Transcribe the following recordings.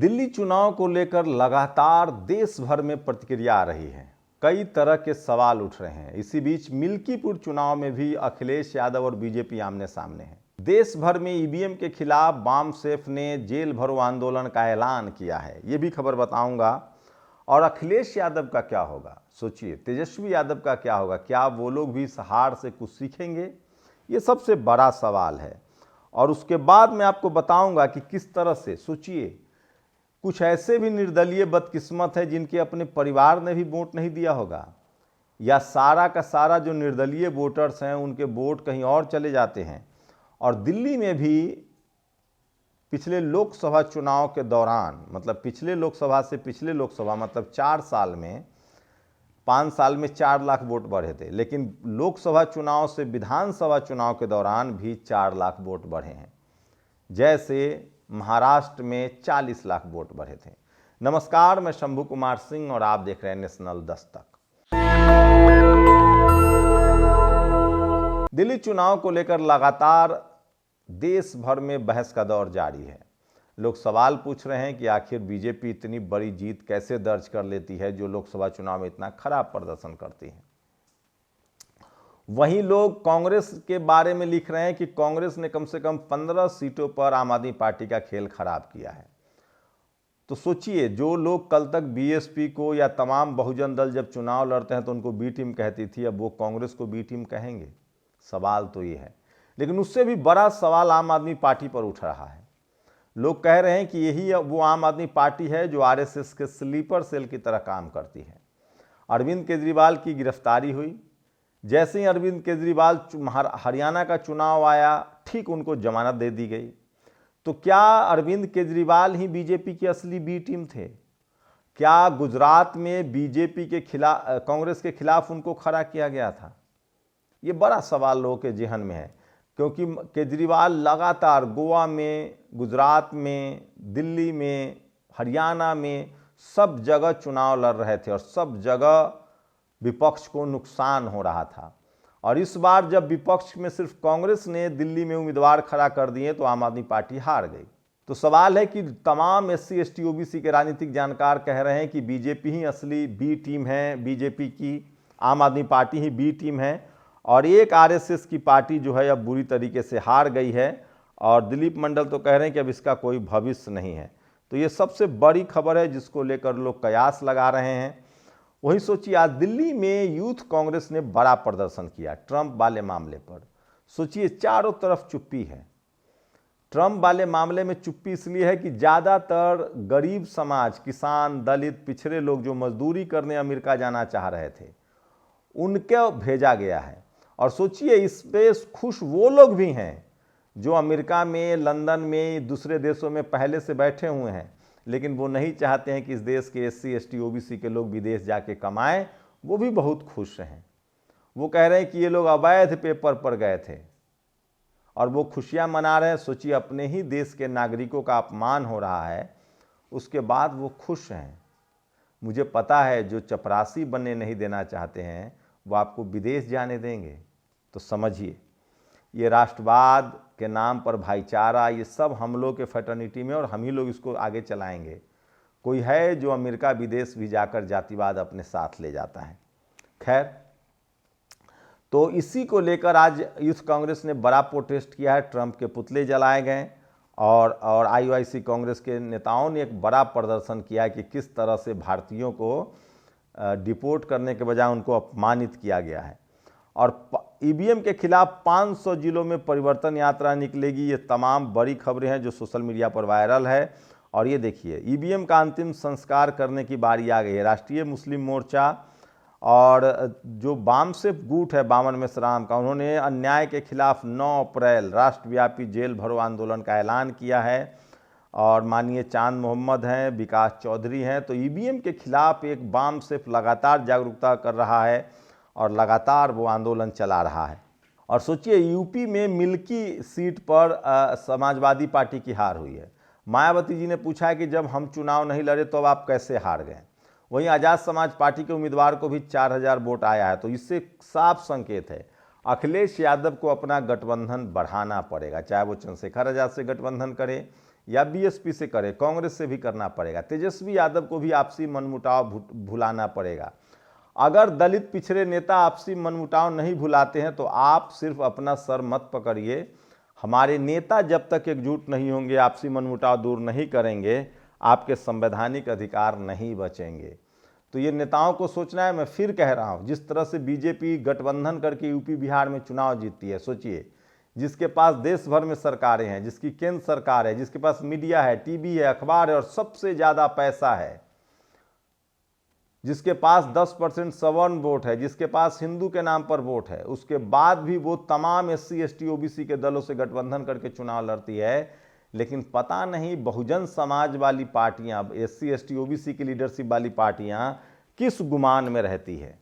दिल्ली चुनाव को लेकर लगातार देश भर में प्रतिक्रिया आ रही है। कई तरह के सवाल उठ रहे हैं। इसी बीच मिल्कीपुर चुनाव में भी अखिलेश यादव और बीजेपी आमने सामने हैं। देश भर में ईवीएम के खिलाफ वामसेफ ने जेल भरो आंदोलन का ऐलान किया है, ये भी खबर बताऊंगा। और अखिलेश यादव का क्या होगा, सोचिए, तेजस्वी यादव का क्या होगा, क्या वो लोग भी इस हार से कुछ सीखेंगे? ये सबसे बड़ा सवाल है। और उसके बाद मैं आपको बताऊंगा कि किस तरह से, सोचिए, कुछ ऐसे भी निर्दलीय बदकिस्मत है जिनके अपने परिवार ने भी वोट नहीं दिया होगा, या सारा का सारा जो निर्दलीय वोटर्स हैं उनके वोट कहीं और चले जाते हैं। और दिल्ली में भी पिछले लोकसभा चुनाव के दौरान, मतलब पिछले लोकसभा से पिछले लोकसभा, मतलब 4 साल में, 5 साल में 4 लाख वोट बढ़े थे, लेकिन लोकसभा चुनाव से विधानसभा चुनाव के दौरान भी 4 लाख वोट बढ़े हैं। जैसे महाराष्ट्र में 40 लाख वोट बढ़े थे। नमस्कार, मैं शंभू कुमार सिंह और आप देख रहे हैं नेशनल दस्तक। दिल्ली चुनाव को लेकर लगातार देश भर में बहस का दौर जारी है। लोग सवाल पूछ रहे हैं कि आखिर बीजेपी इतनी बड़ी जीत कैसे दर्ज कर लेती है जो लोकसभा चुनाव में इतना खराब प्रदर्शन करती है। वहीं लोग कांग्रेस के बारे में लिख रहे हैं कि कांग्रेस ने कम से कम 15 सीटों पर आम आदमी पार्टी का खेल खराब किया है। तो सोचिए, जो लोग कल तक बीएसपी को या तमाम बहुजन दल जब चुनाव लड़ते हैं तो उनको बी टीम कहती थी, अब वो कांग्रेस को बी टीम कहेंगे? सवाल तो ये है। लेकिन उससे भी बड़ा सवाल आम आदमी पार्टी पर उठ रहा है। लोग कह रहे हैं कि यही वो आम आदमी पार्टी है जो आरएसएस के स्लीपर सेल की तरह काम करती है। अरविंद केजरीवाल की गिरफ्तारी हुई, जैसे ही अरविंद केजरीवाल हरियाणा का चुनाव आया, ठीक उनको जमानत दे दी गई। तो क्या अरविंद केजरीवाल ही बीजेपी की असली बी टीम थे? क्या गुजरात में बीजेपी के खिलाफ, कांग्रेस के खिलाफ उनको खड़ा किया गया था? ये बड़ा सवाल लोगों के जेहन में है, क्योंकि केजरीवाल लगातार गोवा में, गुजरात में, दिल्ली में, हरियाणा में सब जगह चुनाव लड़ रहे थे और सब जगह विपक्ष को नुकसान हो रहा था। और इस बार जब विपक्ष में सिर्फ कांग्रेस ने दिल्ली में उम्मीदवार खड़ा कर दिए तो आम आदमी पार्टी हार गई। तो सवाल है कि तमाम एससी एसटी ओबीसी के राजनीतिक जानकार कह रहे हैं कि बीजेपी ही असली बी टीम है, बीजेपी की आम आदमी पार्टी ही बी टीम है, और एक आरएसएस की पार्टी जो है अब बुरी तरीके से हार गई है। और दिलीप मंडल तो कह रहे हैं कि अब इसका कोई भविष्य नहीं है। तो ये सबसे बड़ी खबर है जिसको लेकर लोग कयास लगा रहे हैं। वहीं सोचिए, आज दिल्ली में यूथ कांग्रेस ने बड़ा प्रदर्शन किया ट्रंप वाले मामले पर। सोचिए, चारों तरफ चुप्पी है। ट्रंप वाले मामले में चुप्पी इसलिए है कि ज़्यादातर गरीब समाज, किसान, दलित, पिछड़े लोग जो मजदूरी करने अमेरिका जाना चाह रहे थे, उनको भेजा गया है। और सोचिए, इस पे खुश वो लोग भी हैं जो अमेरिका में, लंदन में, दूसरे देशों में पहले से बैठे हुए हैं, लेकिन वो नहीं चाहते हैं कि इस देश के एससी एसटी ओबीसी के लोग विदेश जाके कमाएं। वो भी बहुत खुश हैं। वो कह रहे हैं कि ये लोग अवैध पेपर पर गए थे और वो खुशियां मना रहे हैं। सोचिए, अपने ही देश के नागरिकों का अपमान हो रहा है, उसके बाद वो खुश हैं। मुझे पता है जो चपरासी बनने नहीं देना चाहते हैं वो आपको विदेश जाने देंगे। तो समझिए, ये राष्ट्रवाद के नाम पर भाईचारा, ये सब हम लोग के फ्रेटर्निटी में, और हम ही लोग इसको आगे चलाएंगे। कोई है जो अमेरिका विदेश भी जाकर जातिवाद अपने साथ ले जाता है। खैर, तो इसी को लेकर आज यूथ कांग्रेस ने बड़ा प्रोटेस्ट किया है। ट्रंप के पुतले जलाए गए और आईओआईसी कांग्रेस के नेताओं ने एक बड़ा प्रदर्शन किया है कि किस तरह से भारतीयों को डिपोर्ट करने के बजाय उनको अपमानित किया गया है। और ईवीएम के खिलाफ 500 जिलों में परिवर्तन यात्रा निकलेगी। ये तमाम बड़ी खबरें हैं जो सोशल मीडिया पर वायरल है। और ये देखिए, ईवीएम का अंतिम संस्कार करने की बारी आ गई है। राष्ट्रीय मुस्लिम मोर्चा और जो वामसेफ गुट है बामन मेश्राम का, उन्होंने अन्याय के खिलाफ 9 अप्रैल राष्ट्रव्यापी जेल भरो आंदोलन का ऐलान किया है। और माननीय चांद मोहम्मद हैं, विकास चौधरी हैं। तो ईवीएम के खिलाफ एक वामसेफ लगातार जागरूकता कर रहा है और लगातार वो आंदोलन चला रहा है। और सोचिए, यूपी में मिल्की सीट पर समाजवादी पार्टी की हार हुई है। मायावती जी ने पूछा है कि जब हम चुनाव नहीं लड़े तो अब आप कैसे हार गए? वहीं आज़ाद समाज पार्टी के उम्मीदवार को भी 4000 वोट आया है। तो इससे साफ संकेत है अखिलेश यादव को अपना गठबंधन बढ़ाना पड़ेगा, चाहे वो चंद्रशेखर आजाद से गठबंधन करे या बीएसपी से करे, कांग्रेस से भी करना पड़ेगा। तेजस्वी यादव को भी आपसी मनमुटाव भुलाना पड़ेगा। अगर दलित पिछड़े नेता आपसी मनमुटाव नहीं भुलाते हैं तो आप सिर्फ अपना सर मत पकड़िए। हमारे नेता जब तक एकजुट नहीं होंगे, आपसी मनमुटाव दूर नहीं करेंगे, आपके संवैधानिक अधिकार नहीं बचेंगे। तो ये नेताओं को सोचना है। मैं फिर कह रहा हूँ, जिस तरह से बीजेपी गठबंधन करके यूपी बिहार में चुनाव जीतती है, सोचिए, जिसके पास देश भर में सरकारें हैं, जिसकी केंद्र सरकार है, जिसके पास मीडिया है, टीवी है, अखबार है और सबसे ज़्यादा पैसा है, जिसके पास 10% सवर्ण वोट है, जिसके पास हिंदू के नाम पर वोट है, उसके बाद भी वो तमाम SC ST OBC के दलों से गठबंधन करके चुनाव लड़ती है। लेकिन पता नहीं बहुजन समाज वाली पार्टियां, SC ST OBC की लीडरशिप वाली पार्टियां किस गुमान में रहती है।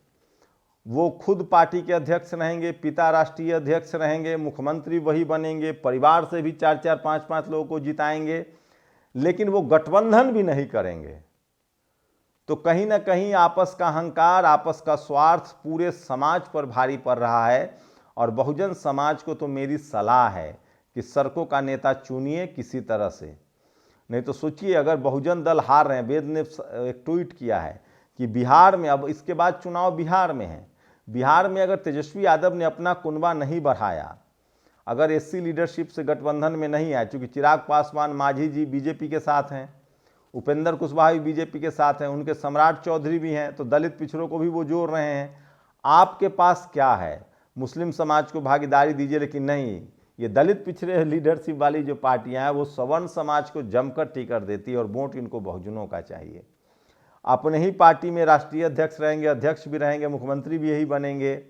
वो खुद पार्टी के अध्यक्ष रहेंगे, पिता राष्ट्रीय अध्यक्ष रहेंगे, मुख्यमंत्री वही बनेंगे, परिवार से भी 4-4 5-5 लोगों को जिताएंगे, लेकिन वो गठबंधन भी नहीं करेंगे। तो कहीं ना कहीं आपस का अहंकार, आपस का स्वार्थ पूरे समाज पर भारी पड़ रहा है। और बहुजन समाज को तो मेरी सलाह है कि सड़कों का नेता चुनिए किसी तरह से, नहीं तो सोचिए अगर बहुजन दल हार रहे हैं। वेद ने एक ट्वीट किया है कि बिहार में, अब इसके बाद चुनाव बिहार में है, बिहार में अगर तेजस्वी यादव ने अपना कुनबा नहीं बढ़ाया, अगर SC लीडरशिप से गठबंधन में नहीं आया, चूंकि चिराग पासवान मांझी जी बीजेपी के साथ हैं, उपेंद्र कुशवाहा भी बीजेपी के साथ हैं, उनके सम्राट चौधरी भी हैं, तो दलित पिछड़ों को भी वो जोड़ रहे हैं। आपके पास क्या है? मुस्लिम समाज को भागीदारी दीजिए, लेकिन नहीं, ये दलित पिछड़े लीडरशिप वाली जो पार्टियां हैं वो सवर्ण समाज को जमकर टिकट देती है और वोट इनको बहुजनों का चाहिए। अपने ही पार्टी में राष्ट्रीय अध्यक्ष रहेंगे, अध्यक्ष भी रहेंगे, मुख्यमंत्री भी यही बनेंगे,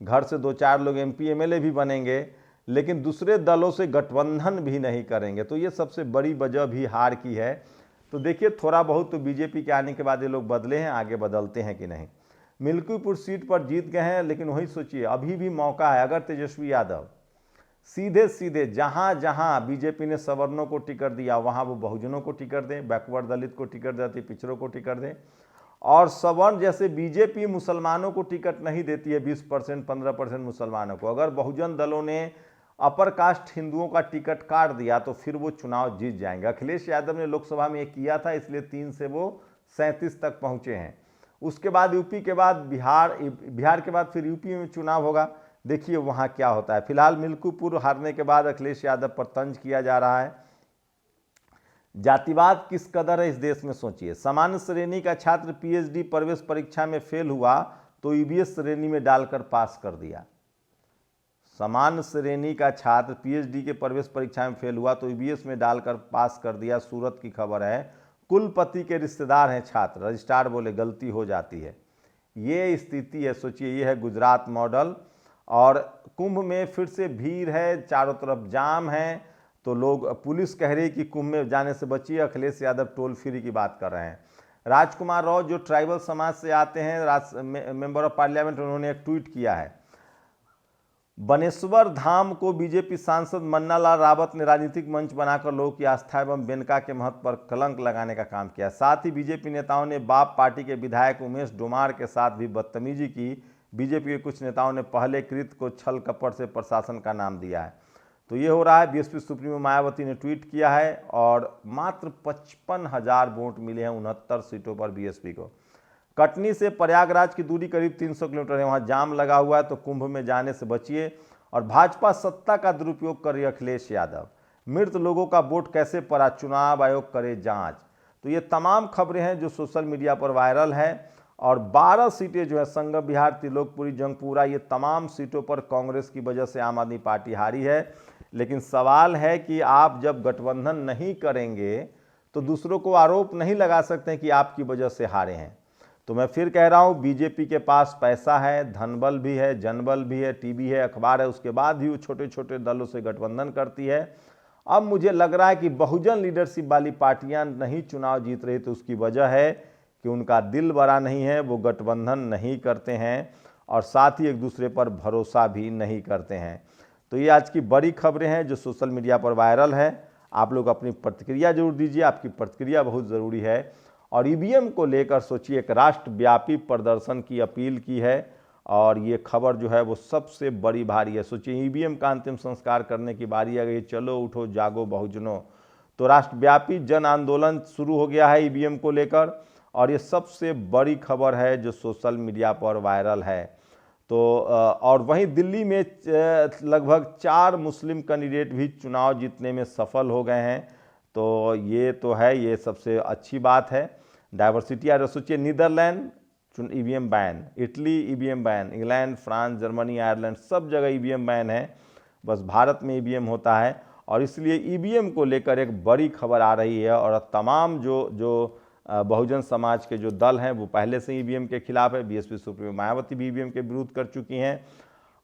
घर से 2-4 लोग MP MLA भी बनेंगे, लेकिन दूसरे दलों से गठबंधन भी नहीं करेंगे। तो ये सबसे बड़ी वजह भी हार की है। तो देखिए, थोड़ा बहुत तो बीजेपी के आने के बाद ये लोग बदले हैं, आगे बदलते हैं कि नहीं। मिल्कीपुर सीट पर जीत गए हैं, लेकिन वही सोचिए अभी भी मौका है। अगर तेजस्वी यादव सीधे सीधे जहां जहां बीजेपी ने सवर्णों को टिकट दिया वहां वो बहुजनों को टिकट दें, बैकवर्ड दलित को टिकट देती, पिछड़ों को टिकट दें, और सवर्ण जैसे बीजेपी मुसलमानों को टिकट नहीं देती है, 20% 15% मुसलमानों को, अगर बहुजन दलों ने अपर कास्ट हिंदुओं का टिकट काट दिया तो फिर वो चुनाव जीत जाएंगे। अखिलेश यादव ने लोकसभा में एक किया था, इसलिए 3 से वो 37 तक पहुंचे हैं। उसके बाद यूपी के बाद बिहार के बाद फिर यूपी में चुनाव होगा, देखिए वहां क्या होता है। फिलहाल मिल्कीपुर हारने के बाद अखिलेश यादव पर तंज किया जा रहा है। जातिवाद किस कदर है इस देश में सोचिए। सामान्य श्रेणी का छात्र PhD प्रवेश परीक्षा में फेल हुआ तो EVS श्रेणी में डालकर पास कर दिया। सामान्य श्रेणी का छात्र PhD के प्रवेश परीक्षा में फेल हुआ तो EVS में डालकर पास कर दिया, सूरत की खबर है। कुलपति के रिश्तेदार हैं छात्र, रजिस्ट्रार बोले गलती हो जाती है। ये स्थिति है, सोचिए, ये है गुजरात मॉडल। और कुंभ में फिर से भीड़ है, चारों तरफ जाम है, तो लोग, पुलिस कह रही कि कुंभ में जाने से बचिए। अखिलेश यादव टोल फ्री की बात कर रहे हैं। राजकुमार राव जो ट्राइबल समाज से आते हैं, मेंबर ऑफ पार्लियामेंट, उन्होंने एक ट्वीट किया है। बनेश्वर धाम को बीजेपी सांसद मन्नालाल रावत ने राजनीतिक मंच बनाकर लोगों की आस्था एवं बेनका के महत्व पर कलंक लगाने का काम किया। साथ ही बीजेपी नेताओं ने बाप पार्टी के विधायक उमेश डोमार के साथ भी बदतमीजी की। बीजेपी के कुछ नेताओं ने पहले कृत्य को छल कपट से प्रशासन का नाम दिया है। तो ये हो रहा है। बीएसपी सुप्रीमो मायावती ने ट्वीट किया है और मात्र 55,000 वोट मिले हैं 69 सीटों पर बीएसपी को। कटनी से प्रयागराज की दूरी करीब 300 किलोमीटर है, वहां जाम लगा हुआ है, तो कुंभ में जाने से बचिए। और भाजपा सत्ता का दुरुपयोग कर रही अखिलेश यादव। मृत लोगों का वोट कैसे पड़ा, चुनाव आयोग करे जांच। तो ये तमाम खबरें हैं जो सोशल मीडिया पर वायरल है। और 12 सीटें जो है, संगम बिहार, त्रिलोकपुरी, जंगपुरा, ये तमाम सीटों पर कांग्रेस की वजह से आम आदमी पार्टी हारी है। लेकिन सवाल है कि आप जब गठबंधन नहीं करेंगे तो दूसरों को आरोप नहीं लगा सकते कि आपकी वजह से हारे हैं। तो मैं फिर कह रहा हूं, बीजेपी के पास पैसा है, धनबल भी है, जनबल भी है, टीवी है, अखबार है, उसके बाद भी वो छोटे छोटे दलों से गठबंधन करती है। अब मुझे लग रहा है कि बहुजन लीडरशिप वाली पार्टियां नहीं चुनाव जीत रही, तो उसकी वजह है कि उनका दिल बड़ा नहीं है, वो गठबंधन नहीं करते हैं और साथ ही एक दूसरे पर भरोसा भी नहीं करते हैं। तो ये आज की बड़ी खबरें हैं जो सोशल मीडिया पर वायरल है। आप लोग अपनी प्रतिक्रिया जरूर दीजिए, आपकी प्रतिक्रिया बहुत ज़रूरी है। और ईवीएम को लेकर सोचिए, एक राष्ट्रव्यापी प्रदर्शन की अपील की है और ये खबर जो है वो सबसे बड़ी भारी है। सोचिए, ईवीएम का अंतिम संस्कार करने की बारी आ गई। चलो उठो जागो बहुजनों। तो राष्ट्रव्यापी जन आंदोलन शुरू हो गया है ईवीएम को लेकर, और ये सबसे बड़ी खबर है जो सोशल मीडिया पर वायरल है। तो और वहीं दिल्ली में लगभग 4 मुस्लिम कैंडिडेट भी चुनाव जीतने में सफल हो गए हैं। तो ये सबसे अच्छी बात है। डाइवर्सिटी आ सोचिए, Netherland EVM ban, Italy EVM ban, England, France, Germany, Ireland, सब जगह ईवीएम बैन है, बस भारत में ईवीएम होता है। और इसलिए ईवीएम को लेकर एक बड़ी खबर आ रही है, और तमाम जो बहुजन समाज के जो दल हैं वो पहले से ईवीएम के खिलाफ है। बीएसपी सुप्रीमो मायावती भी ईवीएम के विरोध कर चुकी हैं।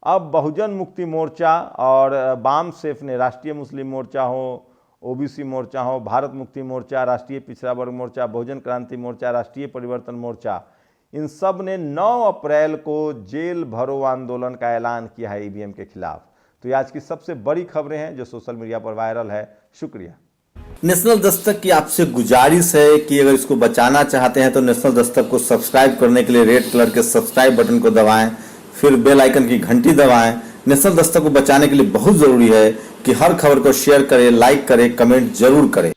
अब बहुजन मुक्ति मोर्चा और बाम सेफ ने, राष्ट्रीय मुस्लिम मोर्चा हो, ओबीसी मोर्चा हो, भारत मुक्ति मोर्चा, राष्ट्रीय पिछड़ा वर्ग मोर्चा, बहुजन क्रांति मोर्चा, राष्ट्रीय परिवर्तन मोर्चा, इन सब ने 9 अप्रैल को जेल भरो आंदोलन का ऐलान किया है ईवीएम के खिलाफ। तो ये आज की सबसे बड़ी खबरें हैं जो सोशल मीडिया पर वायरल है। शुक्रिया। नेशनल दस्तक की आपसे गुजारिश है कि अगर इसको बचाना चाहते हैं तो नेशनल दस्तक को सब्सक्राइब करने के लिए रेड कलर के सब्सक्राइब बटन को दबाएं, फिर बेल आइकन की घंटी दबाएं। नेशनल दस्तक को बचाने के लिए बहुत जरूरी है कि हर खबर को शेयर करें, लाइक करें, कमेंट जरूर करें।